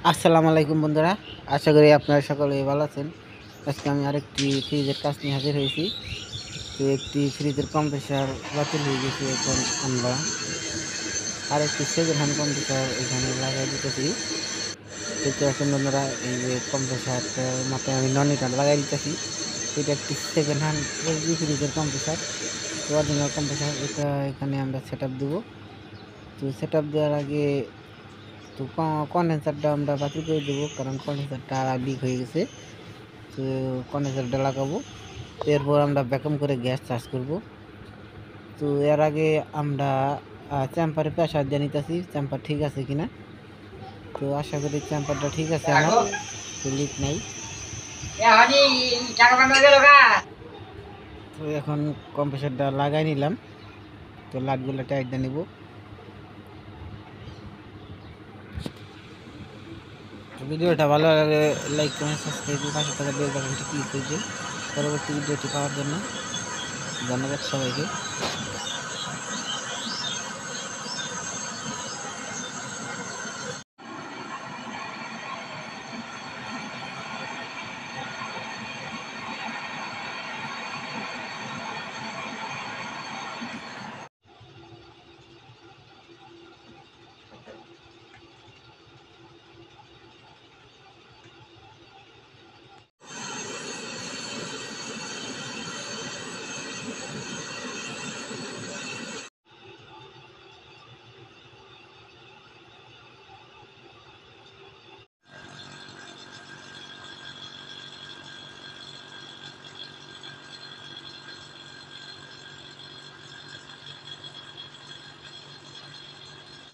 আসসালামু আলাইকুম বন্ধুরা, আশা করি আপনারা সকলেই ভালো আছেন। আজকে আমি আরেকটি ফ্রিজের কাজ নিয়ে হাজির হয়েছি। তো একটি ফ্রিজের কম্প্রেসার বাতিল হয়ে গেছে, এখন আমরা আরেকটি সেকেন্ড হ্যান্ড কম্প্রেসার এখানে লাগাই দিতেছি। দেখতে পাচ্ছেন বন্ধুরা, এই যে কম্প্রেসারটার মাথায় আমি ননিটা লাগাই দিতেছি। এটা একটি সেকেন্ড হ্যান্ড এলজি ফ্রিজের কম্প্রেসার, তো অরিজিনাল কম্প্রেসার। এটা এখানে আমরা সেট আপ দেবো। তো সেট আপ দেওয়ার আগে তো কন্ডেন্সারটা আমরা বাতিল করে দেবো, কারণ কন্ডেন্সারটা লিক হয়ে গেছে। তো কন্ডেন্সারটা লাগাবো, এরপর আমরা ভ্যাকুম করে গ্যাস চার্জ করব। তো এর আগে আমরা চ্যাম্পারে প্রেসার দিয়ে নিতেছি, চ্যাম্পার ঠিক আছে কিনা। তো আশা করি চ্যাম্পারটা ঠিক আছে আমার, তো লিক নাই। তো এখন কম্প্রেসারটা লাগাই নিলাম, তো লাটগুলো টাইট দিয়ে নিব। ভিডিওটা ভালো লাগলে লাইক কমেন্ট সাবস্ক্রাইব করে পাশে থাকা বেল বাটনটি ক্লিক করে দিন পরবর্তী ভিডিওটি পাওয়ার জন্য। ধন্যবাদ সবাইকে।